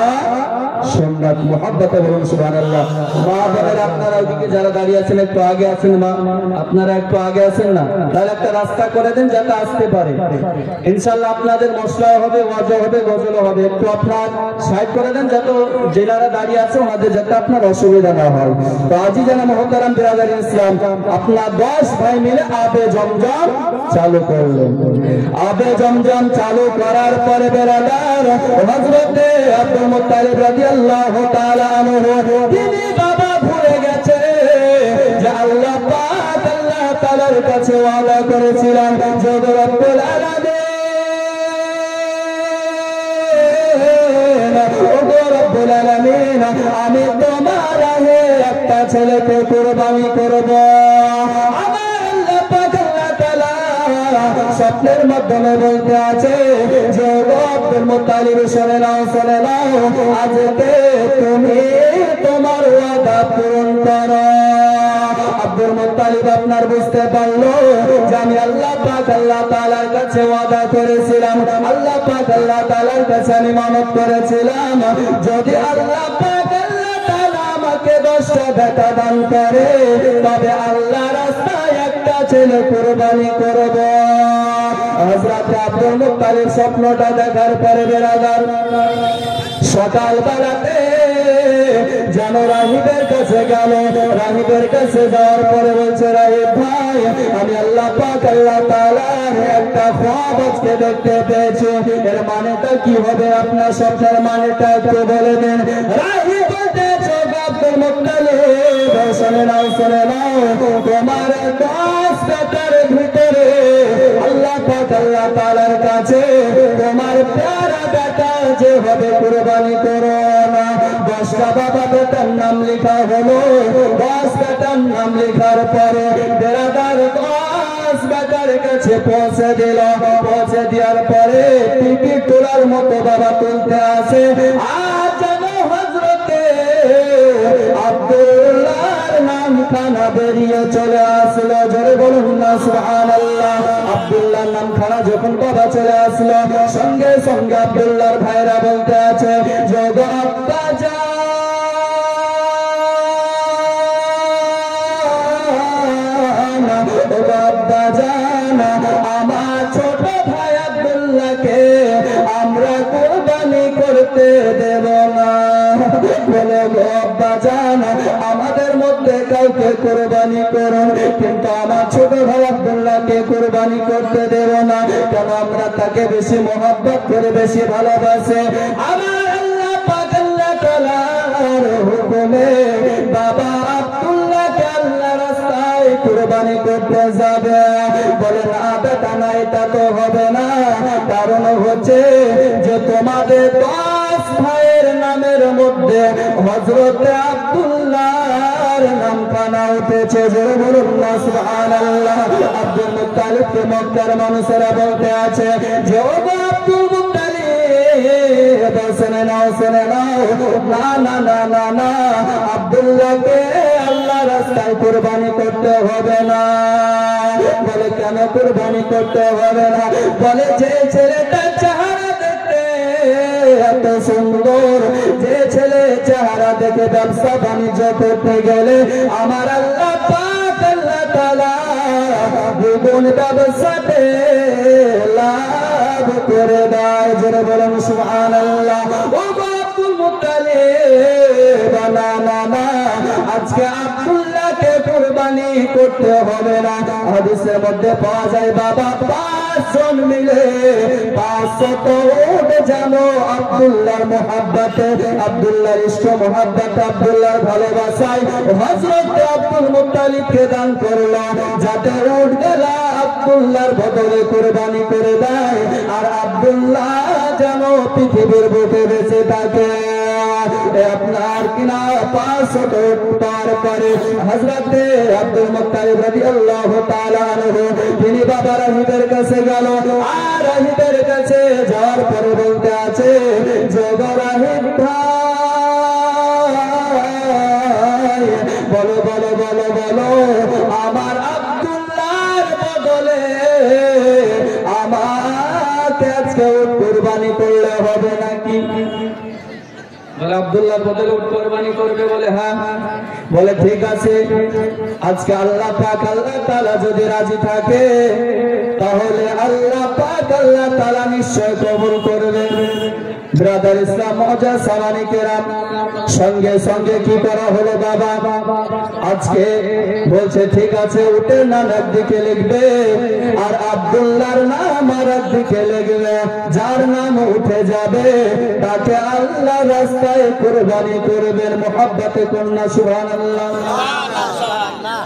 সুন্নাত। মুহাব্বতে বলুন সুবহানাল্লাহ। মা বোনেরা আপনারা ওইদিকে যারা দাঁড়িয়ে আছেন একটু আগে আছেন, মা আপনারা একটু আগে আছেন না, তাহলে একটা রাস্তা করে দেন যাতে আসতে পারে। ইনশাআল্লাহ আপনাদের মশলা হবে, ওয়াজ হবে, গজল হবে, একটু আপনার সাইড করে দেন যাতে যারা দাঁড়িয়ে আছে ওনাদের যাতে আপনার অসুবিধা না হয়। তো আজি জানা মুহতারাম বিরাদার ইসলাম, আপনার 10 ভাই মিলে আবে জমজম চালু করলেন। আবে জমজম চালু করার পরে বিরাদার হযরতে আব্দুল মুত্তালিব রাদিয়াল্লাহু তাআলা আনহু তিনি বাবা ভুলে গেছে যে আল্লাহ পাক আল্লাহ তাআলার কাছে ওয়াদা করেছিলেন যে রব্বুল আলামিন আমি তোমার আগে একটা ছেলেকে কুরবানি করব। আমার আল্লাহ পাক আল্লাহ তাআলা স্বপ্নের মাধ্যমে বলতে আছে যে আব্দুল মুত্তালিব শুনে নাও, শুনে নাও, আজকে তুমি তোমার ওয়াদা পূরণ করো। আব্দুল মুত্তালিব আপনার বুঝতে পারলো যে আমি আল্লাহ পাক আল্লাহ তাআলার কাছে ওয়াদা করেছিলাম, আল্লাহ পাক আল্লাহ তাআলার কাছে আমি মানত করেছিলাম যদি আল্লাহ পাক আল্লাহ তাআলা আমাকে 10টা বেটা দান করে তবে আল্লাহ রাস্তায় একটা ছেলে কুরবানি করব। হযরত আব্দুল মুত্তালিব স্বপ্নটা দেখার পরে বেরাদার সকাল বেলাতে যেন রাহিবের কাছে গেল। রাহিবের কাছে যাওয়ার পরে বলছে, রাহিব ভাই, আমি আল্লাহ পাক আল্লাহ তাআলার একটা খ্বাব আজকে দেখতে পেয়েছি, এর মানেটা কি হবে? আপনার স্বপ্নের মানেটা একটু বলে দেন। রাহিব বলতেছে, আব্দুল মুত্তালিব, শুনে নাও, তোমার 10 বেটার ভিতরে আল্লাহ পাক আল্লাহ তাআলার কাছে তোমার প্যারা বেটা যে হবে কুরবানি করো না। 10টা বাবা বেটার নাম লেখা হলো। 10 বেটার নাম লেখার পরে বেরাদার 10 বেটার কাছে পৌঁছে দিল। পৌঁছে দেওয়ার পরে টিকিট তোলার মতো বাবা তুলতে আসে। আর যেন হযরতে আব্দুল্লাহর নাম খানা বেরিয়ে চলে আসলো। জোরে বলুন না সুবহানাল্লাহ। আব্দুল্লাহর নাম খানা যখন বাবা চলে আসলো, সঙ্গে সঙ্গে আব্দুল্লাহর ভাইরা বলতে আছে, যোগ আব্বা জান, আমার ছোট ভাই আব্দুল্লাহকে আমরা কুরবানি করতে দেব না। বলে, আব্বা জান, আমাদের মধ্যে কাউকে কুরবানি করুন, কিন্তু আমার ছোট ভাই আব্দুল্লাহকে কুরবানি করতে দেব না। কেন? আমরা তাকে বেশি মহব্বত করে, বেশি ভালোবাসে। আমার আল্লাহ পাক আল্লাহ তাআলার হুকুমে বাবা আব্দুল্লাহকে আল্লাহ রাস্তায় কুরবানি করতে যাবে। বলে, না বেটা না, এটা তো হবে না। কারণ হচ্ছে যে তোমাদের 10 ভাইয়ের নামের মধ্যে হযরতে আব্দুল্লাহর নাম কানা উঠেছে। জোরে বলুন না সুবহানাল্লাহ। আব্দুল মুত্তালিবকে মক্কার মানুষেরা বলতে আছে যে, ও আব্দুল মুত্তালিব, শুনে নাও, না না না না না, আব্দুল্লাহকে আল্লাহ রাস্তায় কুরবানি করতে হবে না। বলে, কেন কুরবানি করতে হবে না? বলে, যে ছেলেটা চেহারা দেখতে এত সুন্দর, যে ছেলে চেহারা দেখে ব্যবসা বাণিজ্য করতে গেলে আমার আল্লাহ পাক আল্লাহ তাআলা দ্বিগুণ ব্যবসাতে লাভ করে দেয়। জোরে বলুন সুবহানাল্লাহ। ও আব্দুল মুত্তালিব, না না না, আজকে আব্দুল্লাহকে কুরবানি করতে হবে না। হাদিসের মধ্যে পাওয়া যায় বাবা 5 জন মিলে 500 উট যেন আব্দুল্লাহর মুহাব্বতে, আব্দুল্লাহর ইষ্ট মুহাব্বতে, আব্দুল্লাহর ভালোবাসায় হযরত আব্দুল মুত্তালিবকে দান করলো, যাতে উট গেলা আব্দুল্লাহর বদলে কুরবানি করে দেয়, আর আব্দুল্লাহ যেন পৃথিবীর বুকে বেঁচে থাকে। আপনার কিনা 500 উট পার করে হযরতে আব্দুল মুত্তালিব রাদিয়াল্লাহু তাআলা আনহু, তিনি বাবা রাহিবের কাছে গেল। আর রাহিবের কাছে যাওয়ার পরে বলতে আছে, যোগ রাহিব ভাই, বলো বলো বলো বলো, আমার আব্দুল্লাহর বদলে আমাকে আজকে উট কুরবানি করলে হবে নাকি? বলে, আব্দুল্লাহর বদলে উট কুরবানি করবে? বলে, হ্যাঁ। বলে, ঠিক আছে, আজকে আল্লাহ পাক আল্লাহ তাআলা যদি রাজি থাকে, তাহলে আল্লাহ পাক আল্লাহ তাআলা নিশ্চয় কবুল করবে। ব্রাদার ইসলাম মজা সালানি কেরাম, সঙ্গে সঙ্গে কি করা হলো বাবা? আজকে বলছে, ঠিক আছে, উটের নাম একদিকে লিখবে আর আব্দুল্লাহর নাম আর একদিকে লিখবে। যার নাম উঠে যাবে তাকে আল্লাহ রাস্তায় কুরবানি করবেন। মুহাব্বতে কন্যা সুবহানাল্লাহ।